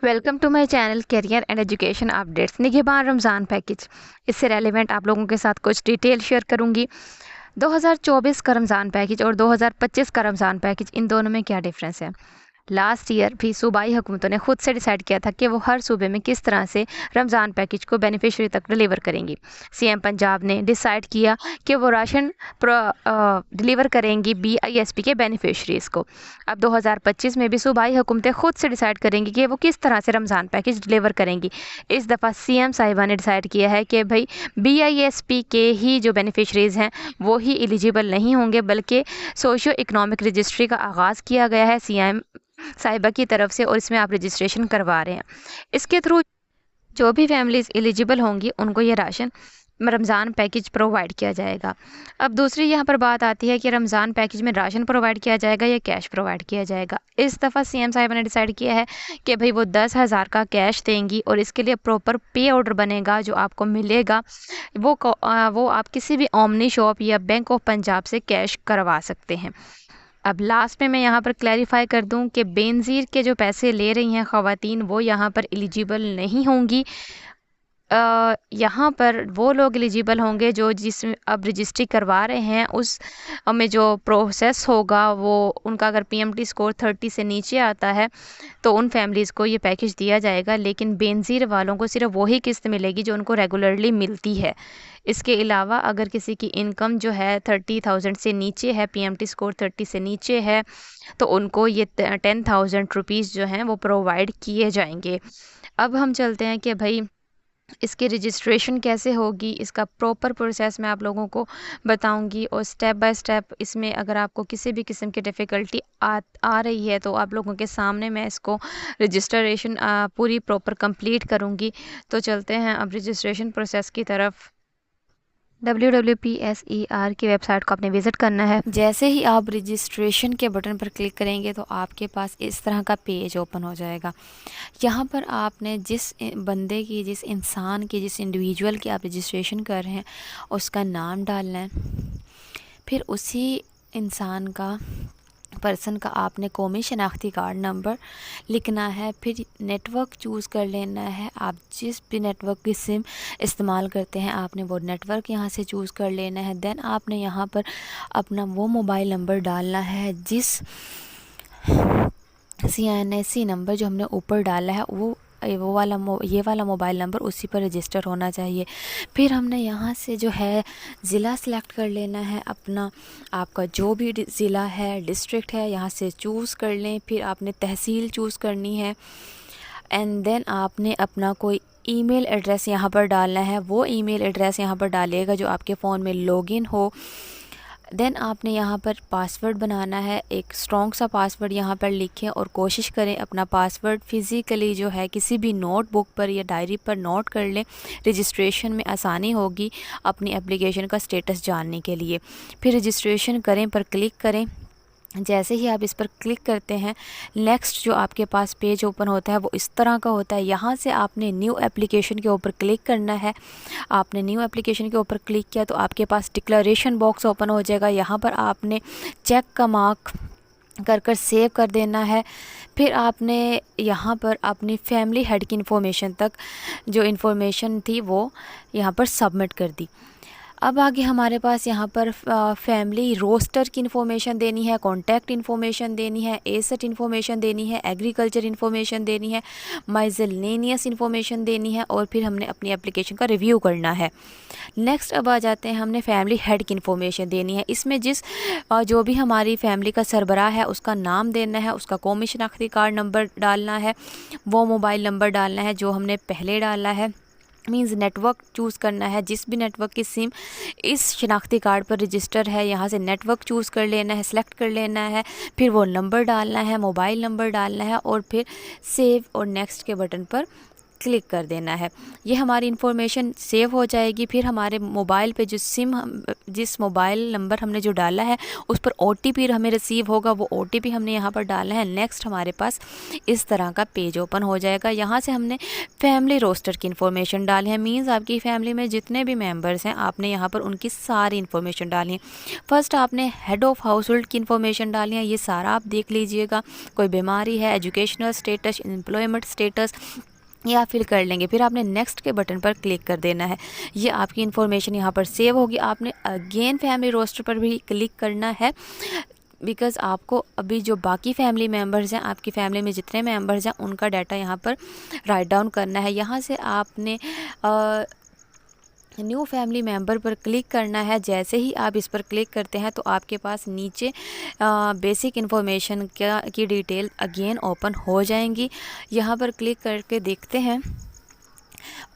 Welcome to my channel career and education updates. निगहबान Ramzan package, इससे relevant आप लोगों के साथ कुछ डिटेल शेयर करूंगी। 2024 का रमज़ान पैकेज और 2025 का रमज़ान पैकेज, इन दोनों में क्या डिफरेंस है। लास्ट ईयर भी सूबाई हुकूमतों ने खुद से डिसाइड किया था कि वो हर सूबे में किस तरह से रमज़ान पैकेज को बेनिफिशरी तक डिलीवर करेंगी। सीएम पंजाब ने डिसाइड किया कि वो राशन डिलीवर करेंगी बीआईएसपी के बेनिफिशरीज़ को। अब 2025 में भी सूबाई हुकूमतें खुद से डिसाइड करेंगी कि वो किस तरह से रमज़ान पैकेज डिलीवर करेंगी। इस दफ़ा सीएम साहिबा ने डिसाइड किया है कि भाई बीआईएसपी के ही जो बेनिफिशरीज़ हैं वो ही एलिजिबल नहीं होंगे, बल्कि सोशो इकनॉमिक रजिस्ट्री का आगाज़ किया गया है सीएम साहिबा की तरफ से, और इसमें आप रजिस्ट्रेशन करवा रहे हैं। इसके थ्रू जो भी फैमिलीज़ एलिजिबल होंगी उनको ये राशन रमज़ान पैकेज प्रोवाइड किया जाएगा। अब दूसरी यहाँ पर बात आती है कि रमज़ान पैकेज में राशन प्रोवाइड किया जाएगा या कैश प्रोवाइड किया जाएगा। इस दफ़ा सीएम साहिबा ने डिसाइड किया है कि भाई वो 10,000 का कैश देंगी, और इसके लिए प्रॉपर पे ऑर्डर बनेगा जो आपको मिलेगा। वो आप किसी भी ओमनी शॉप या बैंक ऑफ पंजाब से कैश करवा सकते हैं। अब लास्ट में मैं यहाँ पर क्लैरिफाई कर दूँ कि बेनज़ीर के जो पैसे ले रही हैं ख़वातीन, वो यहाँ पर एलिजिबल नहीं होंगी। यहाँ पर वो लोग एलिजिबल होंगे जो जिसमें अब रजिस्ट्री करवा रहे हैं, उस में जो प्रोसेस होगा वो उनका अगर पीएमटी स्कोर 30 से नीचे आता है तो उन फैमिलीज़ को ये पैकेज दिया जाएगा। लेकिन बेनज़ीर वालों को सिर्फ वही किस्त मिलेगी जो उनको रेगुलरली मिलती है। इसके अलावा अगर किसी की इनकम जो है 30,000 से नीचे है, पीएमटी स्कोर 30 से नीचे है, तो उनको ये 10,000 रुपीज़ जो हैं वो प्रोवाइड किए जाएंगे। अब हम चलते हैं कि भाई इसकी रजिस्ट्रेशन कैसे होगी। इसका प्रॉपर प्रोसेस मैं आप लोगों को बताऊंगी, और स्टेप बाय स्टेप इसमें अगर आपको किसी भी किस्म की डिफ़िकल्टी आ रही है तो आप लोगों के सामने मैं इसको रजिस्ट्रेशन पूरी प्रॉपर कंप्लीट करूंगी। तो चलते हैं अब रजिस्ट्रेशन प्रोसेस की तरफ। WWPSER की वेबसाइट को आपने विज़िट करना है। जैसे ही आप रजिस्ट्रेशन के बटन पर क्लिक करेंगे तो आपके पास इस तरह का पेज ओपन हो जाएगा। यहाँ पर आपने जिस बंदे की, जिस इंसान की, जिस इंडिविजुअल की आप रजिस्ट्रेशन कर रहे हैं उसका नाम डालना है। फिर उसी इंसान का, पर्सन का आपने कौमी शनाख्ती कार्ड नंबर लिखना है। फिर नेटवर्क चूज़ कर लेना है। आप जिस भी नेटवर्क की सिम इस्तेमाल करते हैं आपने वो नेटवर्क यहाँ से चूज़ कर लेना है। देन आपने यहाँ पर अपना वो मोबाइल नंबर डालना है जिस CNSC नंबर जो हमने ऊपर डाला है ये वाला मोबाइल नंबर उसी पर रजिस्टर होना चाहिए। फिर हमने यहाँ से जो है ज़िला सेलेक्ट कर लेना है अपना, आपका जो भी ज़िला है, डिस्ट्रिक्ट है, यहाँ से चूज़ कर लें। फिर आपने तहसील चूज़ करनी है, एंड देन आपने अपना कोई ईमेल एड्रेस यहाँ पर डालना है। वो ईमेल एड्रेस यहाँ पर डालिएगा जो आपके फ़ोन में लॉगिन हो। देन आपने यहाँ पर पासवर्ड बनाना है, एक स्ट्रॉन्ग सा पासवर्ड यहाँ पर लिखें और कोशिश करें अपना पासवर्ड फ़िज़िकली जो है किसी भी नोटबुक पर या डायरी पर नोट कर लें। रजिस्ट्रेशन में आसानी होगी अपनी एप्लीकेशन का स्टेटस जानने के लिए। फिर रजिस्ट्रेशन करें पर क्लिक करें। जैसे ही आप इस पर क्लिक करते हैं नेक्स्ट जो आपके पास पेज ओपन होता है वो इस तरह का होता है। यहाँ से आपने न्यू एप्लीकेशन के ऊपर क्लिक करना है। आपने न्यू एप्लीकेशन के ऊपर क्लिक किया तो आपके पास डिक्लेरेशन बॉक्स ओपन हो जाएगा। यहाँ पर आपने चेक का मार्क कर सेव कर देना है। फिर आपने यहाँ पर अपनी फैमिली हेड की इन्फॉर्मेशन तक जो इन्फॉर्मेशन थी वो यहाँ पर सबमिट कर दी। अब आगे हमारे पास यहाँ पर फैमिली रोस्टर की इन्फॉर्मेशन देनी है, कॉन्टैक्ट इन्फॉर्मेशन देनी है, एसेट इन्फॉर्मेशन देनी है, एग्रीकल्चर इन्फॉर्मेशन देनी है, माइजलेनियस इन्फॉर्मेशन देनी है, और फिर हमने अपनी एप्लीकेशन का रिव्यू करना है। नेक्स्ट अब आ जाते हैं, हमने फैमिली हेड की इन्फॉर्मेशन देनी है। इसमें जो भी हमारी फैमिली का सरबराह है उसका नाम देना है, उसका कौमी शनाख्ती कार्ड नंबर डालना है, वो मोबाइल नंबर डालना है जो हमने पहले डाला है। मीन्स नेटवर्क चूज़ करना है, जिस भी नेटवर्क की सिम इस शनाख्ती कार्ड पर रजिस्टर है यहाँ से नेटवर्क चूज़ कर लेना है, सेलेक्ट कर लेना है। फिर वो नंबर डालना है, मोबाइल नंबर डालना है, और फिर सेव और नेक्स्ट के बटन पर क्लिक कर देना है। ये हमारी इन्फॉर्मेशन सेव हो जाएगी। फिर हमारे मोबाइल पे जो जिस मोबाइल नंबर हमने जो डाला है उस पर OTP हमें रिसीव होगा, वो OTP हमने यहाँ पर डालना है। नेक्स्ट हमारे पास इस तरह का पेज ओपन हो जाएगा। यहाँ से हमने फैमिली रोस्टर की इन्फॉर्मेशन डाली है, मीन्स आपकी फैमिली में जितने भी मेंबर्स हैं आपने यहाँ पर उनकी सारी इन्फॉर्मेशन डाली है। फर्स्ट आपने हेड ऑफ़ हाउस होल्ड की इन्फॉर्मेशन डाली है, ये सारा आप देख लीजिएगा। कोई बीमारी है, एजुकेशनल स्टेटस, एम्प्लॉयमेंट स्टेटस, ये आप फिल कर लेंगे। फिर आपने नेक्स्ट के बटन पर क्लिक कर देना है। ये आपकी इन्फॉर्मेशन यहाँ पर सेव होगी। आपने अगेन फैमिली रोस्टर पर भी क्लिक करना है, बिकॉज़ आपको अभी जो बाकी फैमिली मेम्बर्स हैं, आपकी फैमिली में जितने मेम्बर्स हैं उनका डाटा यहाँ पर राइट डाउन करना है। यहाँ से आपने न्यू फैमिली मेंबर पर क्लिक करना है। जैसे ही आप इस पर क्लिक करते हैं तो आपके पास नीचे बेसिक इन्फॉर्मेशन की डिटेल अगेन ओपन हो जाएंगी। यहाँ पर क्लिक करके देखते हैं।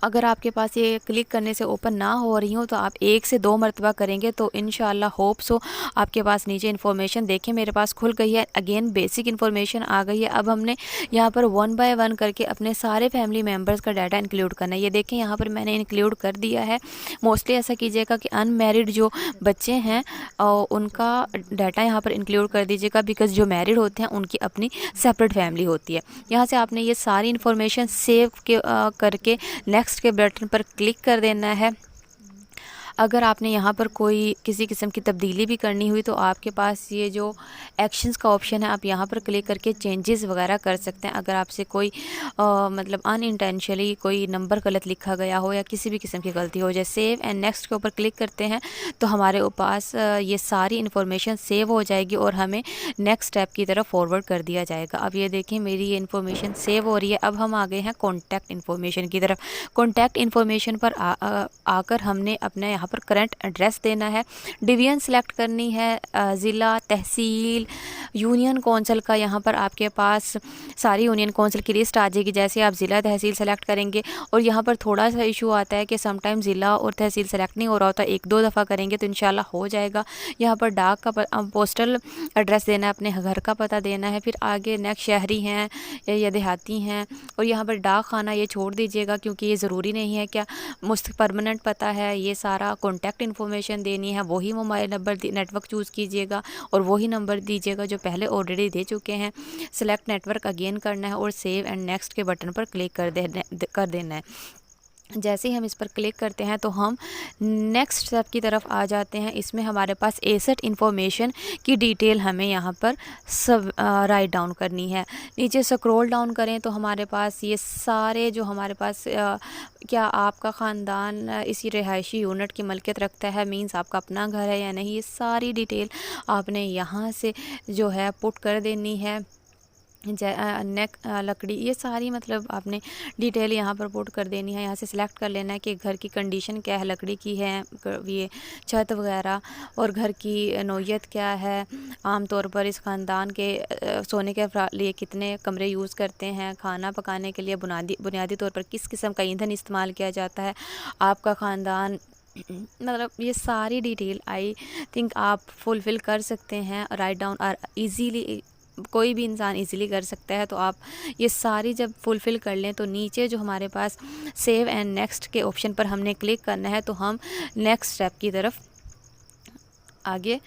अगर आपके पास ये क्लिक करने से ओपन ना हो रही हो तो आप 1 से 2 मरतबा करेंगे तो इंशाल्लाह होप सो आपके पास नीचे इन्फॉर्मेशन देखें मेरे पास खुल गई है। अगेन बेसिक इन्फॉर्मेशन आ गई है। अब हमने यहाँ पर 1 बाय 1 करके अपने सारे फैमिली मेम्बर्स का डाटा इंक्लूड करना है। ये देखें यहाँ पर मैंने इंक्लूड कर दिया है। मोस्टली ऐसा कीजिएगा कि अनमैरिड जो बच्चे हैं उनका डाटा यहाँ पर इंक्लूड कर दीजिएगा, बिकॉज़ जो मैरिड होते हैं उनकी अपनी सेपरेट फैमिली होती है। यहाँ से आपने ये सारी इन्फॉर्मेशन सेव करके नेक्स्ट के बटन पर क्लिक कर देना है। अगर आपने यहाँ पर कोई किसी किस्म की तब्दीली भी करनी हुई तो आपके पास ये जो एक्शंस का ऑप्शन है, आप यहाँ पर क्लिक करके चेंजेस वगैरह कर सकते हैं। अगर आपसे कोई मतलब अनइंटेंशनली कोई नंबर गलत लिखा गया हो या किसी भी किस्म की गलती हो जाए, सेव एंड नेक्स्ट के ऊपर क्लिक करते हैं तो हमारे पास ये सारी इन्फॉर्मेशन सेव हो जाएगी और हमें नेक्स्ट स्टेप की तरफ फॉरवर्ड कर दिया जाएगा। अब ये देखें मेरी ये इन्फॉर्मेशन सेव हो रही है। अब हम आ गए हैं कॉन्टैक्ट इन्फॉर्मेशन की तरफ। कॉन्टैक्ट इन्फॉर्मेशन पर आकर हमने अपना यहाँ पर करंट एड्रेस देना है, डिवीजन सेलेक्ट करनी है, ज़िला, तहसील, यूनियन कौंसिल का यहाँ पर आपके पास सारी यूनियन कौंसिल की लिस्ट आ जाएगी। जैसे आप ज़िला तहसील सेलेक्ट करेंगे और यहाँ पर थोड़ा सा इशू आता है कि समटाइम ज़िला और तहसील सेलेक्ट नहीं हो रहा होता, 1-2 दफ़ा करेंगे तो इंशाल्लाह हो जाएगा। यहाँ पर डाक का पोस्टल एड्रेस देना है, अपने घर का पता देना है। फिर आगे नेक्स्ट शहरी हैं या देहाती हैं, और यहाँ पर डाक खाना ये छोड़ दीजिएगा क्योंकि ये ज़रूरी नहीं है क्या परमानेंट पता है। ये सारा कॉन्टैक्ट इन्फॉर्मेशन देनी है। वही मोबाइल नंबर नेटवर्क चूज़ कीजिएगा और वही नंबर दीजिएगा जो पहले ऑलरेडी दे चुके हैं। सेलेक्ट नेटवर्क अगेन करना है और सेव एंड नेक्स्ट के बटन पर क्लिक कर देना है। जैसे ही हम इस पर क्लिक करते हैं तो हम नेक्स्ट स्टेप की तरफ आ जाते हैं। इसमें हमारे पास एसेट इन्फॉर्मेशन की डिटेल हमें यहाँ पर सब राइट डाउन करनी है। नीचे स्क्रॉल डाउन करें तो हमारे पास ये सारे जो हमारे पास क्या आपका ख़ानदान इसी रिहायशी यूनिट की मलकियत रखता है, मींस आपका अपना घर है या नहीं, ये सारी डिटेल आपने यहाँ से जो है पुट कर देनी है। लकड़ी, ये सारी मतलब आपने डिटेल यहाँ पर पुट कर देनी है। यहाँ से सिलेक्ट कर लेना है कि घर की कंडीशन क्या है, लकड़ी की है ये छत वगैरह, और घर की नौयत क्या है, आम तौर पर इस ख़ानदान के सोने के लिए कितने कमरे यूज़ करते हैं, खाना पकाने के लिए बुनियादी तौर पर किस किस्म का ईंधन इस्तेमाल किया जाता है, आपका ख़ानदान मतलब ये सारी डिटेल आई थिंक आप फुलफ़िल कर सकते हैं। राइट डाउन और ईज़ीली कोई भी इंसान इजीली कर सकता है। तो आप ये सारी जब फुलफ़िल कर लें तो नीचे जो हमारे पास सेव एंड नेक्स्ट के ऑप्शन पर हमने क्लिक करना है, तो हम नेक्स्ट स्टेप की तरफ आगे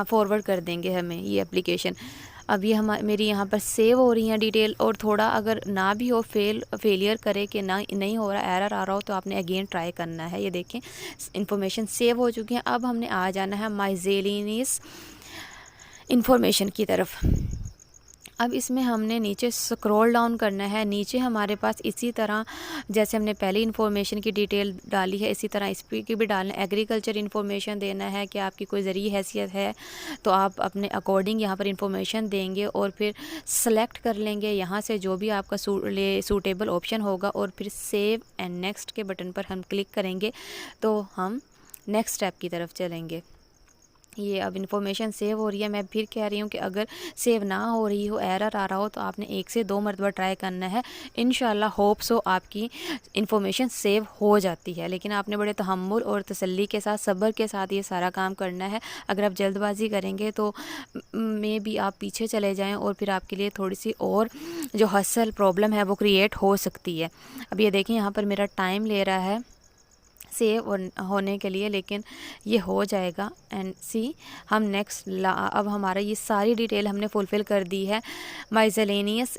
फॉरवर्ड कर देंगे हमें ये एप्लीकेशन। अब ये मेरी यहाँ पर सेव हो रही हैं डिटेल, और थोड़ा अगर ना भी हो फेलियर करे कि नहीं हो रहा, एरर आ रहा हो, तो आपने अगेन ट्राई करना है। ये देखें इन्फॉर्मेशन सेव हो चुकी हैं। अब हमने आ जाना है माइजेलिनीस इन्फॉर्मेशन की तरफ। अब इसमें हमने नीचे स्क्रॉल डाउन करना है। नीचे हमारे पास इसी तरह जैसे हमने पहले इन्फॉर्मेशन की डिटेल डाली है, इसी तरह इस पर की भी डालना है। एग्रीकल्चर इन्फॉर्मेशन देना है कि आपकी कोई ज़रिए हैसियत है तो आप अपने अकॉर्डिंग यहाँ पर इन्फॉर्मेशन देंगे और फिर सेलेक्ट कर लेंगे यहाँ से जो भी आपका सूटेबल ऑप्शन होगा, और फिर सेव एंड नेक्स्ट के बटन पर हम क्लिक करेंगे तो हम नेक्स्ट स्टेप की तरफ चलेंगे। یہ اب انفارمیشن سیو ہو رہی ہے. میں پھر کہہ رہی ہوں کہ اگر سیو نہ ہو رہی ہو، ایرر آ رہا ہو، تو آپ نے 1 سے 2 مرتبہ ٹرائی کرنا ہے. انشاءاللہ ہوپس ہو آپ کی انفارمیشن سیو ہو جاتی ہے. لیکن آپ نے بڑے تحمل اور تسلی کے ساتھ، صبر کے ساتھ یہ سارا کام کرنا ہے. اگر آپ جلد بازی کریں گے تو میں بھی آپ پیچھے چلے جائیں اور پھر آپ کے لیے تھوڑی سی اور جو ہسل پرابلم ہے وہ کریٹ ہو سکتی ہے. اب یہ دیکھیں یہاں پر میرا ٹائم لے رہا ہے سیو ہونے کے لیے، لیکن یہ ہو جائے گا. اینڈ سی ہم نیکسٹ اب ہمارا یہ ساری ڈیٹیل ہم نے فلفل کر دی ہے. مائزلینیس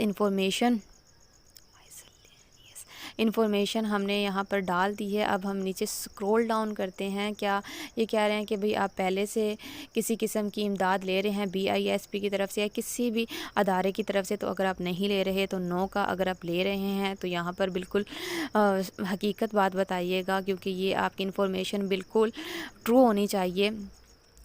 انفارمیشن ہم نے یہاں پر ڈال دی ہے. اب ہم نیچے سکرول ڈاؤن کرتے ہیں. کیا یہ کہہ رہے ہیں کہ بھئی آپ پہلے سے کسی قسم کی امداد لے رہے ہیں BISP کی طرف سے یا کسی بھی ادارے کی طرف سے؟ تو اگر آپ نہیں لے رہے تو نو کا. اگر آپ لے رہے ہیں تو یہاں پر بالکل حقیقت بات بتائیے گا، کیونکہ یہ آپ کی انفارمیشن بالکل ٹرو ہونی چاہیے.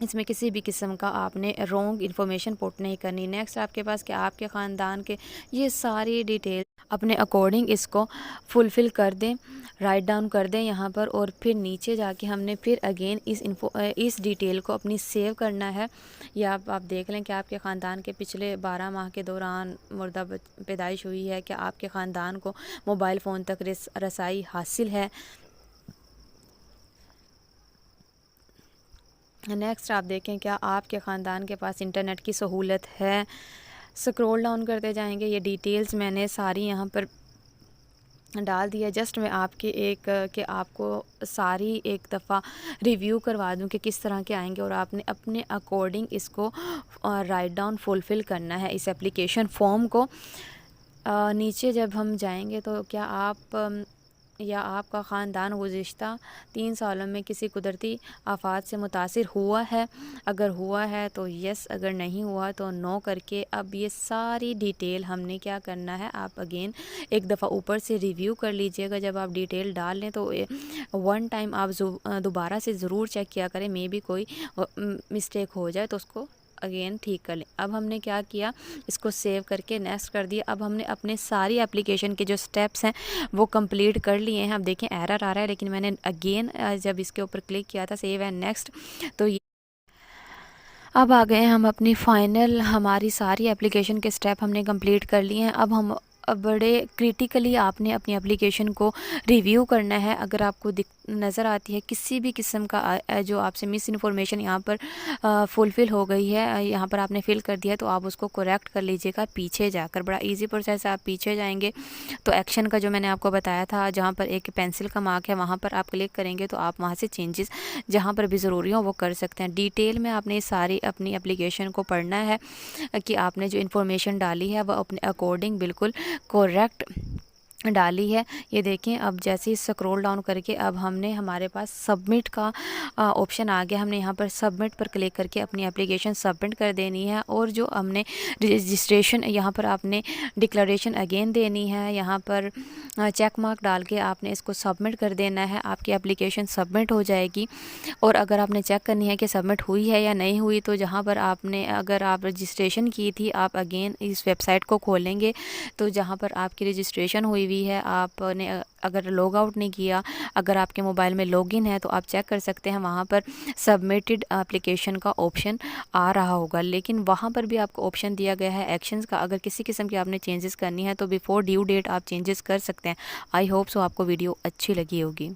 اس میں کسی بھی قسم کا آپ نے رونگ انفارمیشن پوٹ نہیں کرنی. نیکسٹ آپ کے پاس کہ آپ کے خاندان کے یہ ساری ڈیٹیل اپنے اکارڈنگ اس کو فلفل کر دیں، رائٹ ڈاؤن کر دیں یہاں پر. اور پھر نیچے جا کے ہم نے پھر اگین اس ڈیٹیل کو اپنی سیو کرنا ہے. یا آپ دیکھ لیں کہ آپ کے خاندان کے پچھلے 12 ماہ کے دوران مردہ پیدائش ہوئی ہے، کہ آپ کے خاندان کو موبائل فون تک رسائی حاصل ہے. نیکسٹ آپ دیکھیں کیا آپ کے خاندان کے پاس انٹرنیٹ کی سہولت ہے. سکرول ڈاؤن کرتے جائیں گے. یہ ڈیٹیلز میں نے ساری یہاں پر ڈال دیا. جسٹ میں آپ کے کہ آپ کو ساری ایک دفعہ ریویو کروا دوں کہ کس طرح کے آئیں گے، اور آپ نے اپنے اکارڈنگ اس کو رائٹ ڈاؤن فلفل کرنا ہے اس اپلیکیشن فارم کو. نیچے جب ہم جائیں گے تو کیا آپ یا آپ کا خاندان گزشتہ 3 سالوں میں کسی قدرتی آفات سے متاثر ہوا ہے؟ اگر ہوا ہے تو یس، اگر نہیں ہوا تو نو کر کے اب یہ ساری ڈیٹیل ہم نے کیا کرنا ہے، آپ اگین ایک دفعہ اوپر سے ریویو کر لیجئے گا. جب آپ ڈیٹیل ڈال لیں تو 1 ٹائم آپ دوبارہ سے ضرور چیک کیا کریں. مے بھی کوئی مسٹیک ہو جائے تو اس کو اگین ٹھیک کر لیں. اب ہم نے کیا کیا، اس کو سیو کر کے نیکسٹ کر دیا. اب ہم نے اپنے ساری اپلیکیشن کے جو سٹیپس ہیں وہ کمپلیٹ کر لیے ہیں. اب دیکھیں ایرر آ رہا ہے، لیکن میں نے اگین جب اس کے اوپر کلک کیا تھا سیو اینڈ نیکسٹ، تو اب آ گئے ہم اپنی فائنل. ہماری ساری اپلیکیشن کے سٹیپ ہم نے کمپلیٹ کر لیے ہیں. اب ہم بڑے کریٹیکلی آپ نے اپنی اپلیکیشن کو ریویو کرنا ہے. اگر آپ کو نظر آتی ہے کسی بھی قسم کا جو آپ سے مس انفارمیشن یہاں پر فلفل ہو گئی ہے، یہاں پر آپ نے فل کر دیا، تو آپ اس کو کریکٹ کر لیجئے گا پیچھے جا کر. بڑا ایزی پروسیس ہے. آپ پیچھے جائیں گے تو ایکشن کا جو میں نے آپ کو بتایا تھا، جہاں پر ایک پینسل کا مارک ہے وہاں پر آپ کلک کریں گے تو آپ وہاں سے چینجز جہاں پر بھی ضروری ہوں وہ کر سکتے ہیں. ڈیٹیل میں آپ نے ساری اپنی اپلیکیشن کو پڑھنا ہے کہ آپ نے جو انفارمیشن ڈالی ہے وہ اپنے اکارڈنگ بالکل کریکٹ ڈالی ہے. یہ دیکھیں اب جیسے ہی سکرول ڈاؤن کر کے اب ہم نے ہمارے پاس سبمٹ کا آپشن آ گیا. ہم نے یہاں پر سبمٹ پر کلک کر کے اپنی اپلیکیشن سبمٹ کر دینی ہے. اور جو ہم نے رجسٹریشن یہاں پر آپ نے ڈکلریشن اگین دینی ہے. یہاں پر چیک مارک ڈال کے آپ نے اس کو سبمٹ کر دینا ہے. آپ کی اپلیکیشن سبمٹ ہو جائے گی. اور اگر آپ نے چیک کرنی ہے کہ سبمٹ ہوئی ہے یا نہیں ہوئی، تو جہاں پر آپ نے اگر آپ رجسٹریشن کی تھی، آپ اگین اس ویب سائٹ کو کھولیں گے تو جہاں پر آپ کی رجسٹریشن ہوئی ہے، آپ نے اگر لاگ آؤٹ نہیں کیا، اگر آپ کے موبائل میں لاگ ان ہے تو آپ چیک کر سکتے ہیں. وہاں پر سبمٹڈ اپلیکیشن کا آپشن آ رہا ہوگا، لیکن وہاں پر بھی آپ کو آپشن دیا گیا ہے ایکشنز کا. اگر کسی قسم کی آپ نے چینجز کرنی ہے تو بیفور ڈیو ڈیٹ آپ چینجز کر سکتے ہیں. آئی ہوپ سو آپ کو ویڈیو اچھی لگی ہوگی.